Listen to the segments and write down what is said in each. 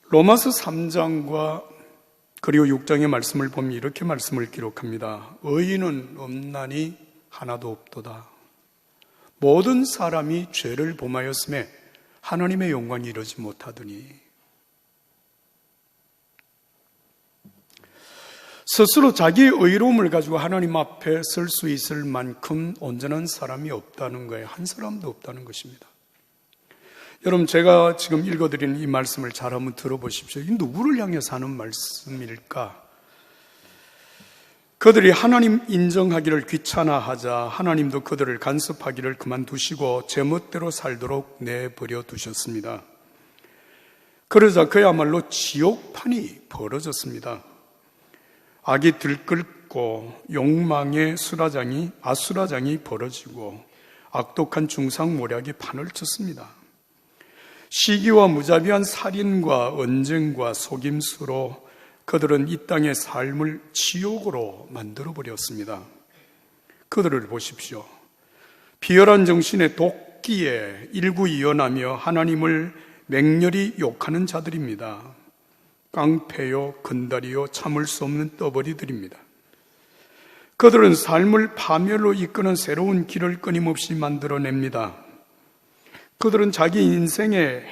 로마서 3장과 그리고 6장의 말씀을 보면 이렇게 말씀을 기록합니다. 의인은 없나니 하나도 없도다. 모든 사람이 죄를 범하였음에 하나님의 영광이 이루지 못하더니. 스스로 자기의 의로움을 가지고 하나님 앞에 설 수 있을 만큼 온전한 사람이 없다는 거예요. 한 사람도 없다는 것입니다. 여러분, 제가 지금 읽어드리는 이 말씀을 잘 한번 들어보십시오. 이 누구를 향해서 하는 말씀일까? 그들이 하나님 인정하기를 귀찮아하자 하나님도 그들을 간섭하기를 그만두시고 제멋대로 살도록 내버려 두셨습니다. 그러자 그야말로 지옥판이 벌어졌습니다. 악이 들끓고 욕망의 아수라장이 벌어지고 악독한 중상모략이 판을 쳤습니다. 시기와 무자비한 살인과 언쟁과 속임수로 그들은 이 땅의 삶을 지옥으로 만들어버렸습니다. 그들을 보십시오. 비열한 정신의 도끼에 일구이연하며 하나님을 맹렬히 욕하는 자들입니다. 깡패요, 건달이요, 참을 수 없는 떠벌이들입니다. 그들은 삶을 파멸로 이끄는 새로운 길을 끊임없이 만들어냅니다. 그들은 자기 인생의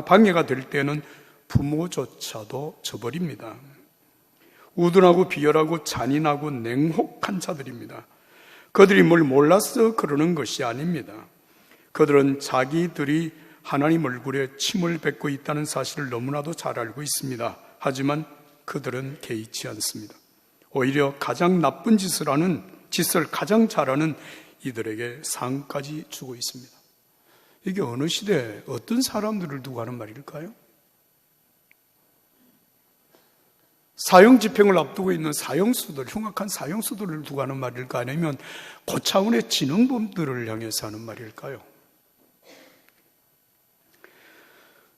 방해가 될 때는 부모조차도 저버립니다. 우둔하고 비열하고 잔인하고 냉혹한 자들입니다. 그들이 뭘 몰라서 그러는 것이 아닙니다. 그들은 자기들이 하나님 얼굴에 침을 뱉고 있다는 사실을 너무나도 잘 알고 있습니다. 하지만 그들은 개의치 않습니다. 오히려 가장 나쁜 짓을 가장 잘하는 이들에게 상까지 주고 있습니다. 이게 어느 시대에 어떤 사람들을 두고 하는 말일까요? 사형집행을 앞두고 있는 사형수들, 흉악한 사형수들을 두고 하는 말일까? 아니면 고차원의 지능범들을 향해서 하는 말일까요?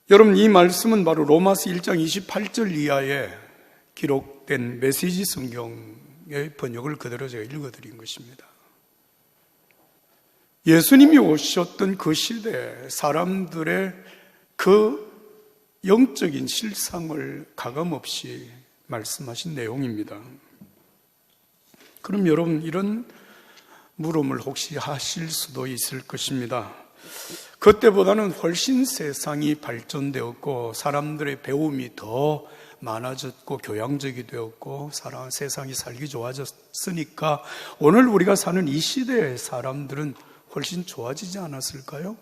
여러분, 이 말씀은 바로 로마서 1장 28절 이하에 기록된 메시지 성경의 번역을 그대로 제가 읽어드린 것입니다. 예수님이 오셨던 그 시대에 사람들의 그 영적인 실상을 가감없이 말씀하신 내용입니다. 그럼 여러분, 이런 물음을 혹시 하실 수도 있을 것입니다. 그때보다는 훨씬 세상이 발전되었고 사람들의 배움이 더 많아졌고 교양적이 되었고 세상이 살기 좋아졌으니까 오늘 우리가 사는 이 시대의 사람들은 훨씬 좋아지지 않았을까요?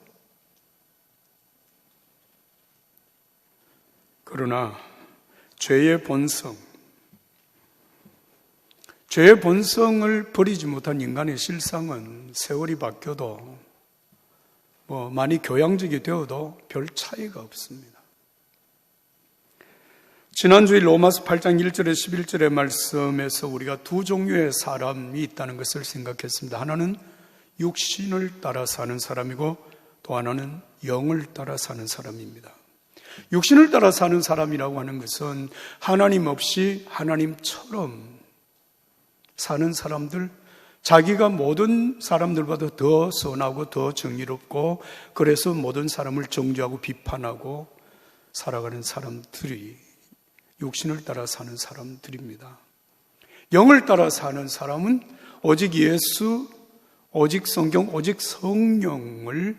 그러나 죄의 본성을 버리지 못한 인간의 실상은 세월이 바뀌어도 많이 교양적이 되어도 별 차이가 없습니다. 지난주에 로마서 8장 1절에 11절의 말씀에서 우리가 두 종류의 사람이 있다는 것을 생각했습니다. 하나는 육신을 따라 사는 사람이고 또 하나는 영을 따라 사는 사람입니다. 육신을 따라 사는 사람이라고 하는 것은 하나님 없이 하나님처럼 사는 사람들, 자기가 모든 사람들보다 더 선하고 더 정의롭고 그래서 모든 사람을 정죄하고 비판하고 살아가는 사람들이 육신을 따라 사는 사람들입니다. 영을 따라 사는 사람은 오직 예수, 오직 성경, 오직 성령을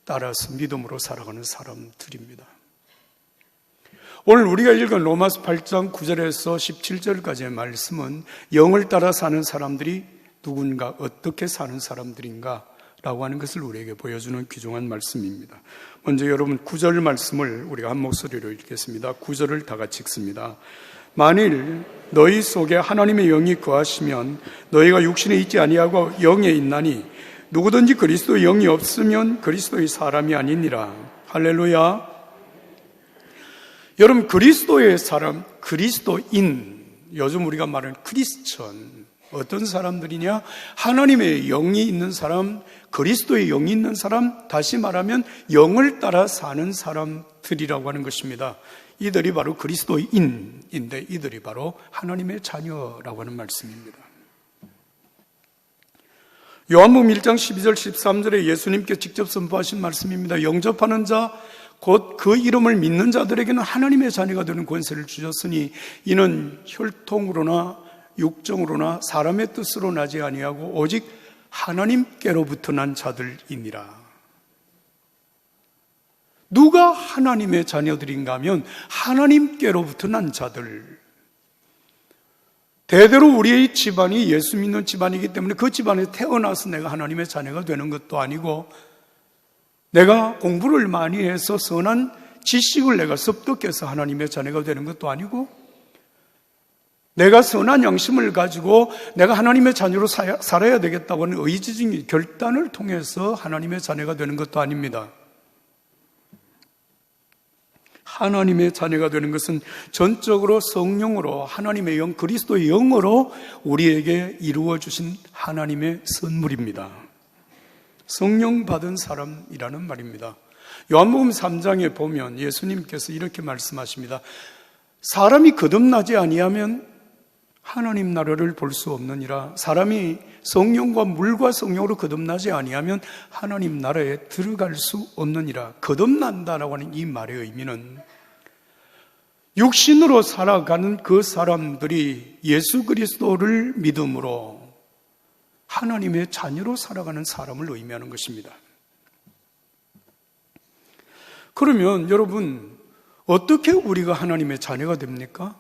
따라서 믿음으로 살아가는 사람들입니다. 오늘 우리가 읽은 로마서 8장 9절에서 17절까지의 말씀은 영을 따라 사는 사람들이 누군가 어떻게 사는 사람들인가 라고 하는 것을 우리에게 보여주는 귀중한 말씀입니다. 먼저 여러분 9절 말씀을 우리가 한 목소리로 읽겠습니다. 9절을 다 같이 읽습니다. 만일 너희 속에 하나님의 영이 거하시면 너희가 육신에 있지 아니하고 영에 있나니 누구든지 그리스도의 영이 없으면 그리스도의 사람이 아니니라. 할렐루야. 여러분, 그리스도의 사람, 그리스도인, 요즘 우리가 말하는 크리스천, 어떤 사람들이냐? 하나님의 영이 있는 사람, 그리스도의 영이 있는 사람, 다시 말하면 영을 따라 사는 사람들이라고 하는 것입니다. 이들이 바로 그리스도인인데 이들이 바로 하나님의 자녀라고 하는 말씀입니다. 요한복음 1장 12절 13절에 예수님께 직접 선포하신 말씀입니다. 영접하는 자 곧 그 이름을 믿는 자들에게는 하나님의 자녀가 되는 권세를 주셨으니 이는 혈통으로나 육정으로나 사람의 뜻으로 나지 아니하고 오직 하나님께로부터 난 자들이니라. 누가 하나님의 자녀들인가 하면 하나님께로부터 난 자들. 대대로 우리의 집안이 예수 믿는 집안이기 때문에 그 집안에 태어나서 내가 하나님의 자녀가 되는 것도 아니고, 내가 공부를 많이 해서 선한 지식을 내가 습득해서 하나님의 자녀가 되는 것도 아니고, 내가 선한 양심을 가지고 내가 하나님의 자녀로 살아야 되겠다고 하는 의지적인 결단을 통해서 하나님의 자녀가 되는 것도 아닙니다. 하나님의 자녀가 되는 것은 전적으로 성령으로, 하나님의 영, 그리스도의 영으로 우리에게 이루어 주신 하나님의 선물입니다. 성령 받은 사람이라는 말입니다. 요한복음 3장에 보면 예수님께서 이렇게 말씀하십니다. 사람이 거듭나지 아니하면 하나님 나라를 볼 수 없느니라. 사람이 성령과 물과 성령으로 거듭나지 아니하면 하나님 나라에 들어갈 수 없느니라. 거듭난다라고 하는 이 말의 의미는 육신으로 살아가는 그 사람들이 예수 그리스도를 믿음으로 하나님의 자녀로 살아가는 사람을 의미하는 것입니다. 그러면 여러분, 어떻게 우리가 하나님의 자녀가 됩니까?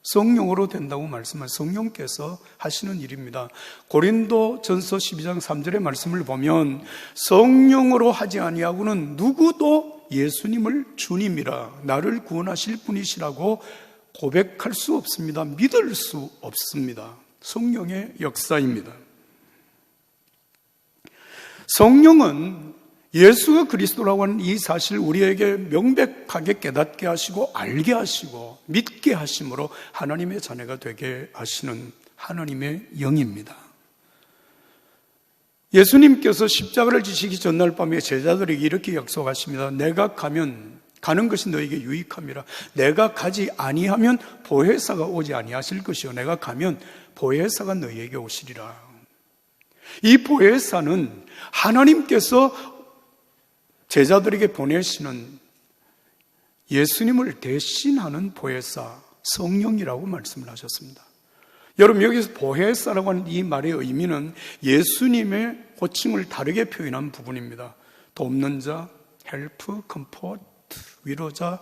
성령으로 된다고 말씀하신 성령께서 하시는 일입니다. 고린도 전서 12장 3절의 말씀을 보면 성령으로 하지 아니하고는 누구도 예수님을 주님이라 나를 구원하실 분이시라고 고백할 수 없습니다. 믿을 수 없습니다. 성령의 역사입니다. 성령은 예수가 그리스도라고 하는 이 사실을 우리에게 명백하게 깨닫게 하시고 알게 하시고 믿게 하심으로 하나님의 자녀가 되게 하시는 하나님의 영입니다. 예수님께서 십자가를 지시기 전날 밤에 제자들에게 이렇게 약속하십니다. 내가 가는 것이 너에게 유익함이라. 내가 가지 아니하면 보혜사가 오지 아니하실 것이요 내가 가면 보혜사가 너에게 오시리라. 이 보혜사는 하나님께서 제자들에게 보내시는 예수님을 대신하는 보혜사, 성령이라고 말씀을 하셨습니다. 여러분, 여기서 보혜사라고 하는 이 말의 의미는 예수님의 호칭을 다르게 표현한 부분입니다. 돕는 자, 헬프, 컴포트, 위로자,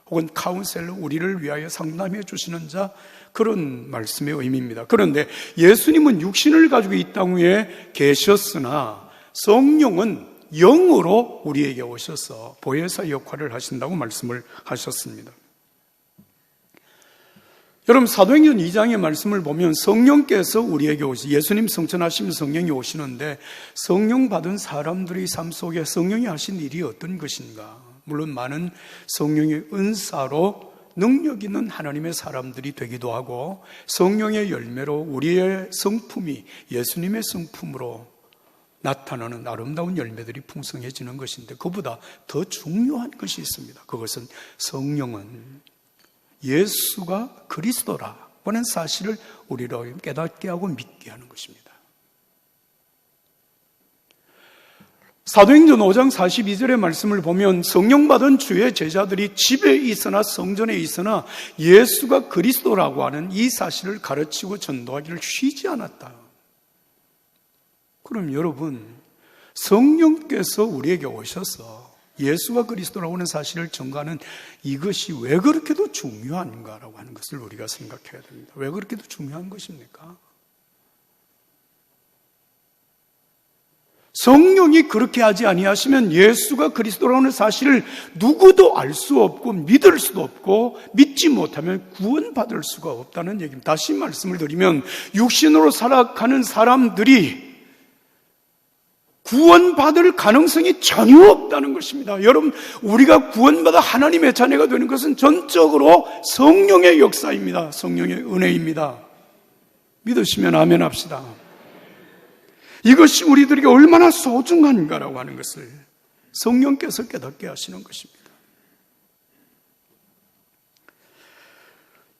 혹은 카운셀러, 우리를 위하여 상담해 주시는 자, 그런 말씀의 의미입니다. 그런데 예수님은 육신을 가지고 이 땅 위에 계셨으나 성령은 영으로 우리에게 오셔서 보혜사 역할을 하신다고 말씀을 하셨습니다. 여러분, 사도행전 2장의 말씀을 보면 성령께서 우리에게 예수님 성천하시면 성령이 오시는데 성령 받은 사람들의 삶 속에 성령이 하신 일이 어떤 것인가? 물론 많은 성령의 은사로 능력 있는 하나님의 사람들이 되기도 하고 성령의 열매로 우리의 성품이 예수님의 성품으로 나타나는 아름다운 열매들이 풍성해지는 것인데 그보다 더 중요한 것이 있습니다. 그것은 성령은 예수가 그리스도라고 하는 사실을 우리로 깨닫게 하고 믿게 하는 것입니다. 사도행전 5장 42절의 말씀을 보면 성령 받은 주의 제자들이 집에 있으나 성전에 있으나 예수가 그리스도라고 하는 이 사실을 가르치고 전도하기를 쉬지 않았다. 그럼 여러분, 성령께서 우리에게 오셔서 예수가 그리스도라고 하는 사실을 전가하는 이것이 왜 그렇게도 중요한가라고 하는 것을 우리가 생각해야 됩니다. 왜 그렇게도 중요한 것입니까? 성령이 그렇게 하지 아니하시면 예수가 그리스도라고 하는 사실을 누구도 알 수 없고 믿을 수도 없고 믿지 못하면 구원받을 수가 없다는 얘기입니다. 다시 말씀을 드리면 육신으로 살아가는 사람들이 구원받을 가능성이 전혀 없다는 것입니다. 여러분, 우리가 구원받아 하나님의 자녀가 되는 것은 전적으로 성령의 역사입니다. 성령의 은혜입니다. 믿으시면 아멘 합시다. 이것이 우리들에게 얼마나 소중한가라고 하는 것을 성령께서 깨닫게 하시는 것입니다.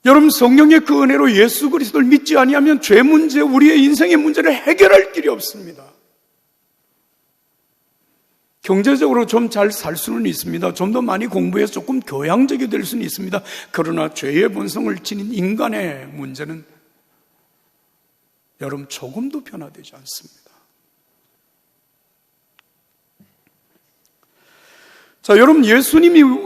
여러분, 성령의 그 은혜로 예수 그리스도를 믿지 아니하면 죄 문제, 우리의 인생의 문제를 해결할 길이 없습니다. 경제적으로 좀 잘 살 수는 있습니다. 좀 더 많이 공부해서 조금 교양적이 될 수는 있습니다. 그러나 죄의 본성을 지닌 인간의 문제는 여러분 조금도 변화되지 않습니다. 자, 여러분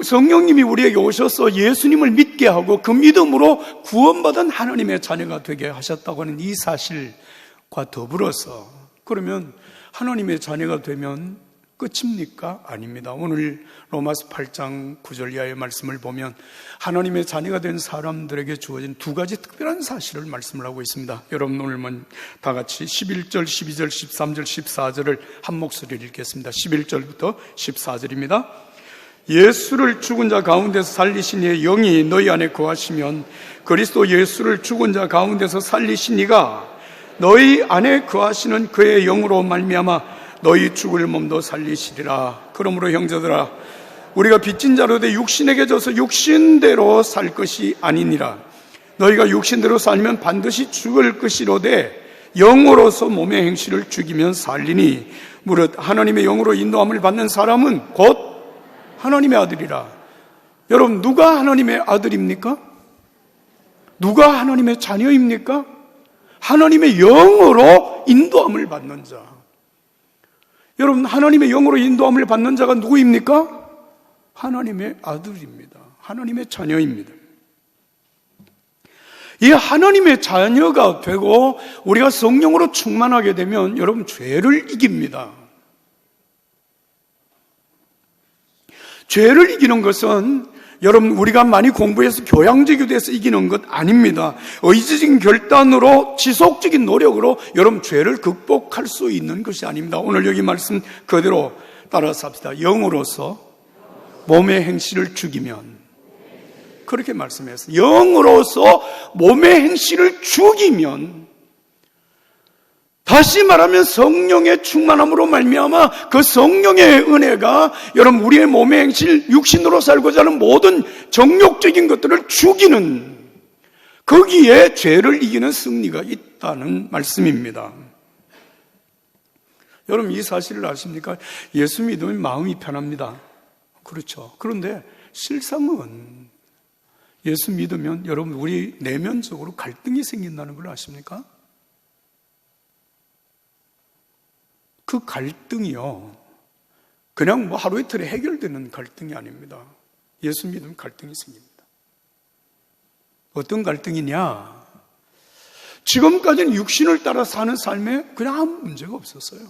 성령님이 우리에게 오셔서 예수님을 믿게 하고 그 믿음으로 구원받은 하나님의 자녀가 되게 하셨다고 하는 이 사실과 더불어서 그러면 하나님의 자녀가 되면 끝입니까? 아닙니다. 오늘 로마서 8장 9절 이하의 말씀을 보면 하나님의 자녀가 된 사람들에게 주어진 두 가지 특별한 사실을 말씀을 하고 있습니다. 여러분 오늘 다 같이 11절, 12절, 13절, 14절을 한 목소리로 읽겠습니다. 11절부터 14절입니다. 예수를 죽은 자 가운데서 살리신 이의 영이 너희 안에 거하시면 그리스도 예수를 죽은 자 가운데서 살리신 이가 너희 안에 거하시는 그의 영으로 말미암아 너희 죽을 몸도 살리시리라. 그러므로 형제들아 우리가 빚진 자로 돼 육신에게 져서 육신대로 살 것이 아니니라. 너희가 육신대로 살면 반드시 죽을 것이로되 영으로서 몸의 행실을 죽이면 살리니 무릇 하나님의 영으로 인도함을 받는 사람은 곧 하나님의 아들이라. 여러분 누가 하나님의 아들입니까? 누가 하나님의 자녀입니까? 하나님의 영으로 인도함을 받는 자. 여러분 하나님의 영으로 인도함을 받는 자가 누구입니까? 하나님의 아들입니다. 하나님의 자녀입니다. 이 하나님의 자녀가 되고 우리가 성령으로 충만하게 되면 여러분 죄를 이깁니다. 죄를 이기는 것은 여러분 우리가 많이 공부해서 교양적이 돼서 이기는 것 아닙니다. 의지적인 결단으로 지속적인 노력으로 여러분 죄를 극복할 수 있는 것이 아닙니다. 오늘 여기 말씀 그대로 따라서 합시다. 영으로서 몸의 행실을 죽이면, 그렇게 말씀했어요. 영으로서 몸의 행실을 죽이면, 다시 말하면 성령의 충만함으로 말미암아 그 성령의 은혜가 여러분 우리의 몸의 행실, 육신으로 살고자 하는 모든 정욕적인 것들을 죽이는, 거기에 죄를 이기는 승리가 있다는 말씀입니다. 여러분 이 사실을 아십니까? 예수 믿으면 마음이 편합니다. 그렇죠. 그런데 실상은 예수 믿으면 여러분 우리 내면적으로 갈등이 생긴다는 걸 아십니까? 그 갈등이요, 그냥 뭐 하루 이틀에 해결되는 갈등이 아닙니다. 예수 믿으면 갈등이 생깁니다. 어떤 갈등이냐? 지금까지는 육신을 따라 사는 삶에 그냥 아무 문제가 없었어요.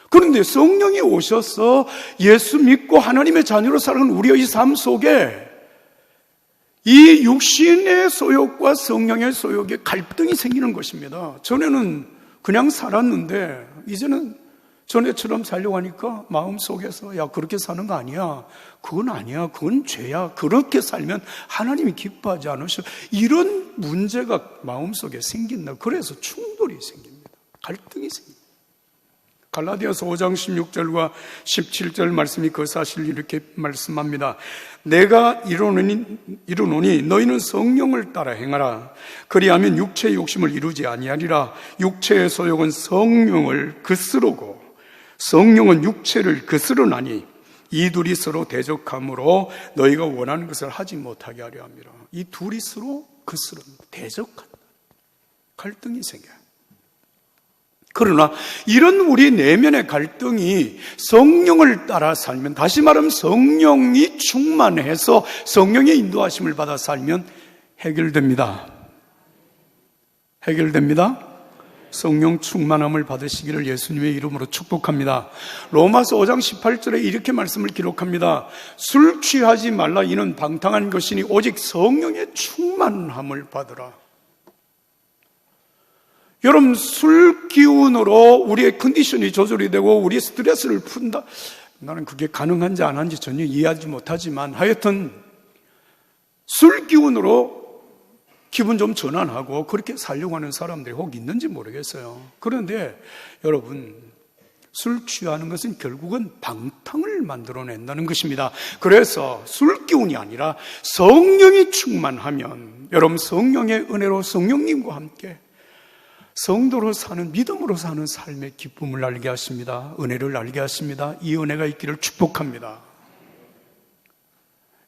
그런데 성령이 오셔서 예수 믿고 하나님의 자녀로 살아가는 우리의 삶 속에 이 육신의 소욕과 성령의 소욕에 갈등이 생기는 것입니다. 전에는 그냥 살았는데 이제는 전에처럼 살려고 하니까 마음속에서 야 그렇게 사는 거 아니야, 그건 아니야, 그건 죄야, 그렇게 살면 하나님이 기뻐하지 않으셔, 이런 문제가 마음속에 생긴다. 그래서 충돌이 생깁니다. 갈등이 생깁니다. 갈라디아서 5장 16절과 17절 말씀이 그 사실을 이렇게 말씀합니다. 내가 이루노니 너희는 성령을 따라 행하라. 그리하면 육체의 욕심을 이루지 아니하리라. 육체의 소욕은 성령을 거스르고 성령은 육체를 거스르나니 이 둘이 서로 대적함으로 너희가 원하는 것을 하지 못하게 하려 함이라. 이 둘이 서로 거스른다, 대적한다, 갈등이 생겨요. 그러나 이런 우리 내면의 갈등이 성령을 따라 살면, 다시 말하면 성령이 충만해서 성령의 인도하심을 받아 살면 해결됩니다. 해결됩니다. 성령 충만함을 받으시기를 예수님의 이름으로 축복합니다. 로마서 5장 18절에 이렇게 말씀을 기록합니다. 술 취하지 말라. 이는 방탕한 것이니 오직 성령의 충만함을 받으라. 여러분 술 기운으로 우리의 컨디션이 조절이 되고 우리 스트레스를 푼다, 나는 그게 가능한지 안 한지 전혀 이해하지 못하지만 하여튼 술 기운으로 기분 좀 전환하고 그렇게 살려고 하는 사람들이 혹 있는지 모르겠어요. 그런데 여러분 술 취하는 것은 결국은 방탕을 만들어낸다는 것입니다. 그래서 술 기운이 아니라 성령이 충만하면 여러분 성령의 은혜로 성령님과 함께 성도로 사는, 믿음으로 사는 삶의 기쁨을 알게 하십니다. 은혜를 알게 하십니다. 이 은혜가 있기를 축복합니다.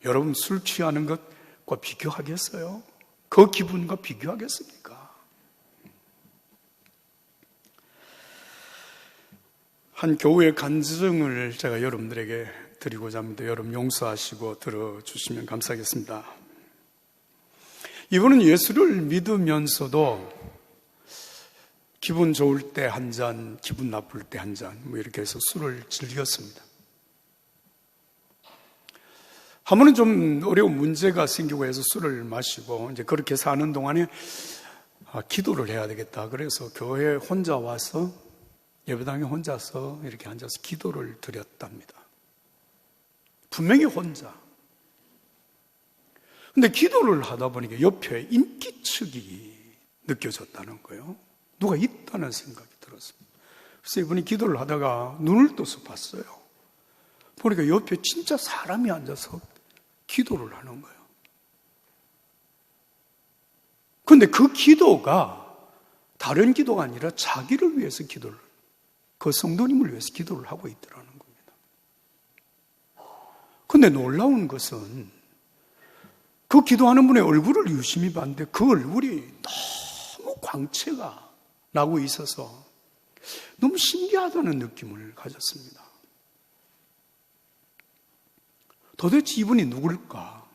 여러분, 술 취하는 것과 비교하겠어요? 그 기분과 비교하겠습니까? 한 교우의 간증을 제가 여러분들에게 드리고자 합니다. 여러분 용서하시고 들어주시면 감사하겠습니다. 이분은 예수를 믿으면서도 기분 좋을 때 한 잔, 기분 나쁠 때 한 잔, 이렇게 해서 술을 즐겼습니다. 한 번은 좀 어려운 문제가 생기고 해서 술을 마시고 이제 그렇게 사는 동안에 기도를 해야 되겠다. 그래서 교회에 혼자 와서 예배당에 혼자서 이렇게 앉아서 기도를 드렸답니다. 분명히 혼자. 근데 기도를 하다 보니까 옆에 인기척이 느껴졌다는 거예요. 누가 있다는 생각이 들었습니다. 그래서 이분이 기도를 하다가 눈을 떠서 봤어요. 보니까 옆에 진짜 사람이 앉아서 기도를 하는 거예요. 그런데 그 기도가 다른 기도가 아니라 자기를 위해서 기도를, 그 성도님을 위해서 기도를 하고 있더라는 겁니다. 그런데 놀라운 것은 그 기도하는 분의 얼굴을 유심히 봤는데 그 얼굴이 너무 광채가 나고 있어서 너무 신기하다는 느낌을 가졌습니다. 도대체 이분이 누굴까?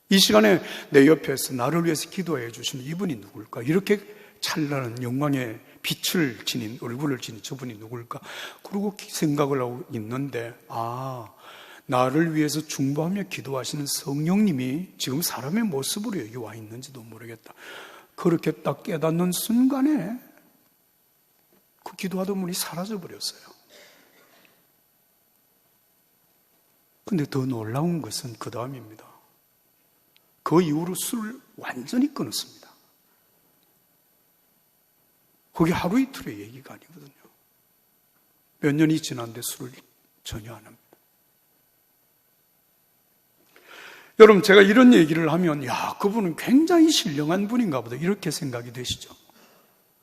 이 시간에 내 옆에서 나를 위해서 기도해 주시는 이분이 누굴까? 이렇게 찬란한 영광의 빛을 지닌, 얼굴을 지닌 저분이 누굴까? 그러고 생각을 하고 있는데, 나를 위해서 중보하며 기도하시는 성령님이 지금 사람의 모습으로 여기 와 있는지도 모르겠다. 그렇게 딱 깨닫는 순간에 그 기도하던 분이 사라져 버렸어요. 근데 더 놀라운 것은 그 다음입니다. 그 이후로 술을 완전히 끊었습니다. 그게 하루 이틀의 얘기가 아니거든요. 몇 년이 지났는데 술을 전혀 안 합니다. 여러분, 제가 이런 얘기를 하면 그분은 굉장히 신령한 분인가 보다 이렇게 생각이 되시죠?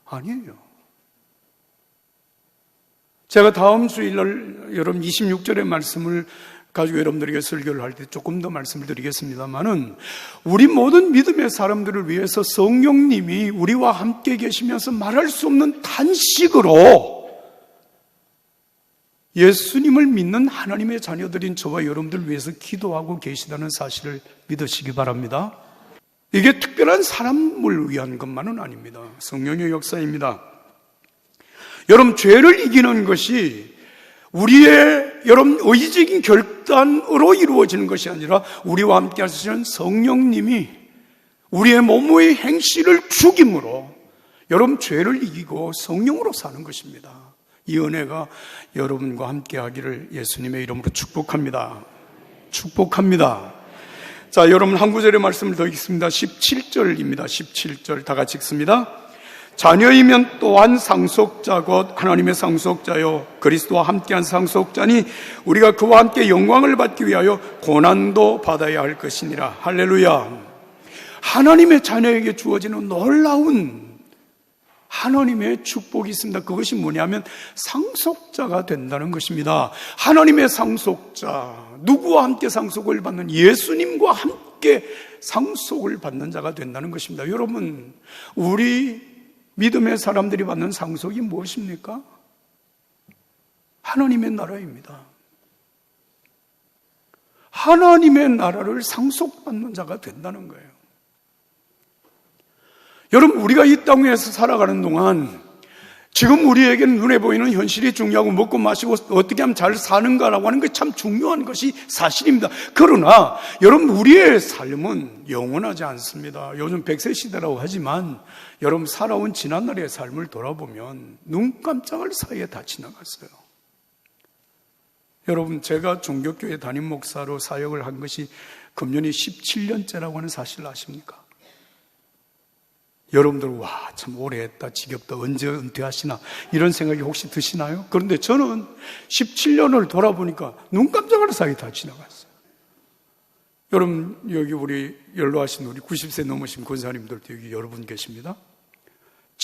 아니에요. 제가 다음 주일날 여러분 26절의 말씀을 가지고 여러분들에게 설교를 할 때 조금 더 말씀을 드리겠습니다만은, 우리 모든 믿음의 사람들을 위해서 성령님이 우리와 함께 계시면서 말할 수 없는 탄식으로 예수님을 믿는 하나님의 자녀들인 저와 여러분들을 위해서 기도하고 계시다는 사실을 믿으시기 바랍니다. 이게 특별한 사람을 위한 것만은 아닙니다. 성령의 역사입니다. 여러분, 죄를 이기는 것이 우리의 여러분 의지적인 결단으로 이루어지는 것이 아니라 우리와 함께 하시는 성령님이 우리의 몸의 행실을 죽임으로 여러분 죄를 이기고 성령으로 사는 것입니다. 이 은혜가 여러분과 함께 하기를 예수님의 이름으로 축복합니다. 축복합니다. 자, 여러분 한 구절의 말씀을 더 읽습니다. 17절입니다. 17절 다 같이 읽습니다. 자녀이면 또한 상속자 곧 하나님의 상속자요 그리스도와 함께한 상속자니 우리가 그와 함께 영광을 받기 위하여 고난도 받아야 할 것이니라. 할렐루야. 하나님의 자녀에게 주어지는 놀라운 하나님의 축복이 있습니다. 그것이 뭐냐면 상속자가 된다는 것입니다. 하나님의 상속자, 누구와 함께 상속을 받는, 예수님과 함께 상속을 받는 자가 된다는 것입니다. 여러분, 우리 믿음의 사람들이 받는 상속이 무엇입니까? 하나님의 나라입니다. 하나님의 나라를 상속받는 자가 된다는 거예요. 여러분, 우리가 이 땅에서 살아가는 동안 지금 우리에게는 눈에 보이는 현실이 중요하고 먹고 마시고 어떻게 하면 잘 사는가라고 하는 게 참 중요한 것이 사실입니다. 그러나 여러분, 우리의 삶은 영원하지 않습니다. 요즘 100세 시대라고 하지만 여러분 살아온 지난날의 삶을 돌아보면 눈 깜짝할 사이에 다 지나갔어요. 여러분, 제가 종교교회 담임 목사로 사역을 한 것이 금년이 17년째라고 하는 사실을 아십니까? 여러분들, 와, 참 오래 했다, 지겹다, 언제 은퇴하시나 이런 생각이 혹시 드시나요? 그런데 저는 17년을 돌아보니까 눈 깜짝할 사이 다 지나갔어요. 여러분, 여기 우리 연로하신 우리 90세 넘으신 권사님들도 여기 여러 분 계십니다.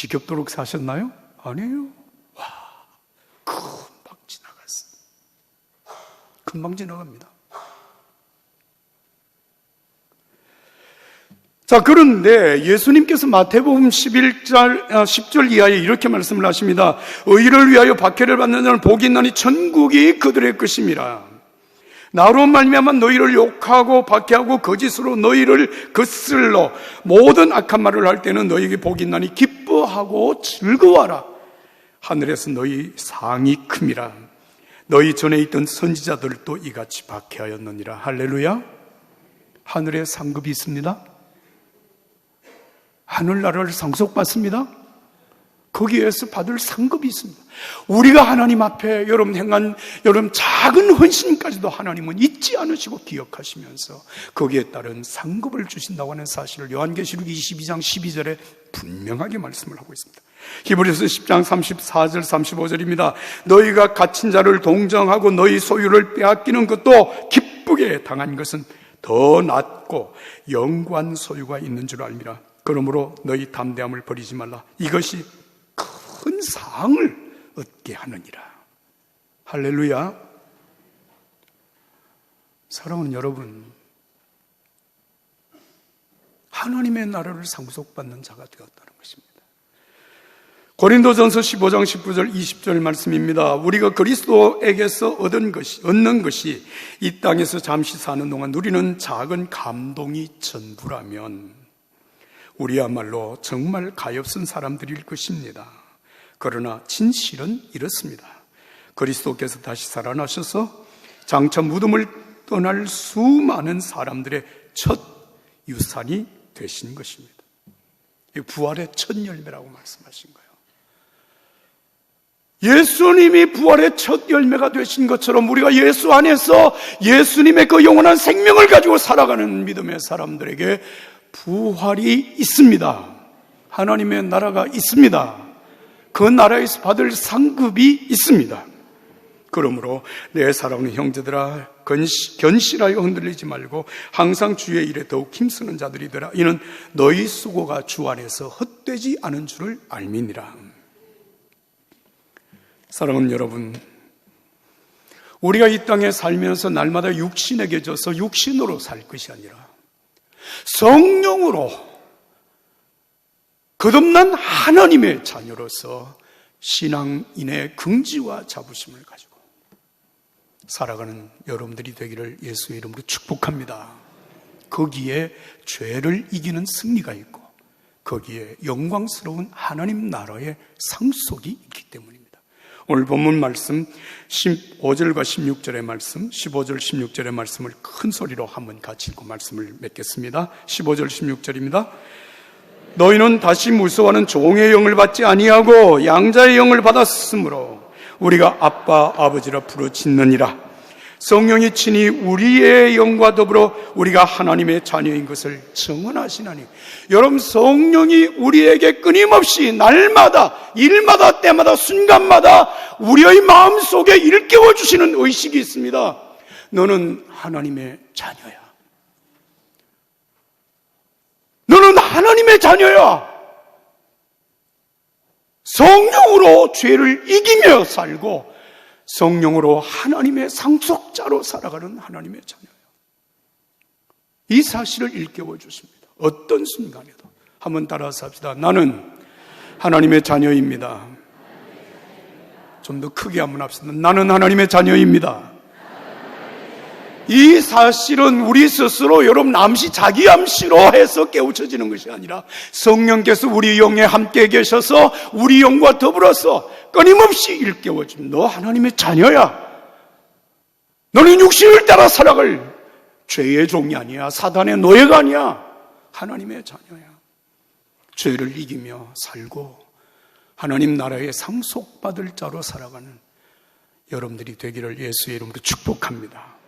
지겹도록 사셨나요? 아니에요. 와, 금방 지나갔어요. 금방 지나갑니다. 자, 그런데 예수님께서 마태복음 10절 이하에 이렇게 말씀을 하십니다. 의를 위하여 박해를 받는 자는 복이 있나니 천국이 그들의 것임이라. 나로 말미암아 너희를 욕하고 박해하고 거짓으로 너희를 거슬러 모든 악한 말을 할 때는 너희에게 복이 있나니 기뻐하고 즐거워하라. 하늘에서 너희 상이 큼이라. 너희 전에 있던 선지자들도 이같이 박해하였느니라. 할렐루야. 하늘에 상급이 있습니다. 하늘나라를 상속받습니다. 거기에서 받을 상급이 있습니다. 우리가 하나님 앞에 여러분 행한 여러분 작은 헌신까지도 하나님은 잊지 않으시고 기억하시면서 거기에 따른 상급을 주신다고 하는 사실을 요한계시록 22장 12절에 분명하게 말씀을 하고 있습니다. 히브리서 10장 34절 35절입니다. 너희가 갇힌 자를 동정하고 너희 소유를 빼앗기는 것도 기쁘게 당한 것은 더 낫고 영구한 소유가 있는 줄 알미라. 그러므로 너희 담대함을 버리지 말라. 이것이 큰 상을 얻게 하느니라. 할렐루야. 사랑하는 여러분, 하나님의 나라를 상속받는 자가 되었다는 것입니다. 고린도전서 15장 19절 20절 말씀입니다. 우리가 그리스도에게서 얻는 것이 이 땅에서 잠시 사는 동안 누리는 작은 감동이 전부라면 우리야말로 정말 가엾은 사람들일 것입니다. 그러나 진실은 이렇습니다. 그리스도께서 다시 살아나셔서 장차 무덤을 떠날 수많은 사람들의 첫 유산이 되신 것입니다. 이 부활의 첫 열매라고 말씀하신 거예요. 예수님이 부활의 첫 열매가 되신 것처럼 우리가 예수 안에서 예수님의 그 영원한 생명을 가지고 살아가는 믿음의 사람들에게 부활이 있습니다. 하나님의 나라가 있습니다. 그 나라에서 받을 상급이 있습니다. 그러므로 내 사랑하는 형제들아, 견실하여 흔들리지 말고 항상 주의 일에 더욱 힘쓰는 자들이 되라. 이는 너희 수고가 주 안에서 헛되지 않은 줄을 알미니라. 사랑하는 여러분, 우리가 이 땅에 살면서 날마다 육신에게 져서 육신으로 살 것이 아니라 성령으로 거듭난 하나님의 자녀로서 신앙인의 긍지와 자부심을 가지고 살아가는 여러분들이 되기를 예수의 이름으로 축복합니다. 거기에 죄를 이기는 승리가 있고 거기에 영광스러운 하나님 나라의 상속이 있기 때문입니다. 오늘 본문 말씀 15절과 16절의 말씀, 15절 16절의 말씀을 큰 소리로 한번 같이 읽고 말씀을 맺겠습니다. 15절 16절입니다. 너희는 다시 무서워하는 종의 영을 받지 아니하고 양자의 영을 받았으므로 우리가 아빠 아버지라 부르짖느니라. 성령이 친히 우리의 영과 더불어 우리가 하나님의 자녀인 것을 증언하시나니. 여러분, 성령이 우리에게 끊임없이 날마다 일마다 때마다 순간마다 우리의 마음속에 일깨워 주시는 의식이 있습니다. 너는 하나님의 자녀야. 너는 하나님의 자녀야. 성령으로 죄를 이기며 살고 성령으로 하나님의 상속자로 살아가는 하나님의 자녀예요. 이 사실을 일깨워 주십니다. 어떤 순간에도. 한번 따라서 합시다. 나는 하나님의 자녀입니다. 좀 더 크게 한번 합시다. 나는 하나님의 자녀입니다. 이 사실은 우리 스스로 여러분 자기 암시로 해서 깨우쳐지는 것이 아니라 성령께서 우리 영에 함께 계셔서 우리 영과 더불어서 끊임없이 일깨워줍니다. 너 하나님의 자녀야. 너는 육신을 따라 살아갈 죄의 종이 아니야. 사단의 노예가 아니야. 하나님의 자녀야. 죄를 이기며 살고 하나님 나라의 상속받을 자로 살아가는 여러분들이 되기를 예수의 이름으로 축복합니다.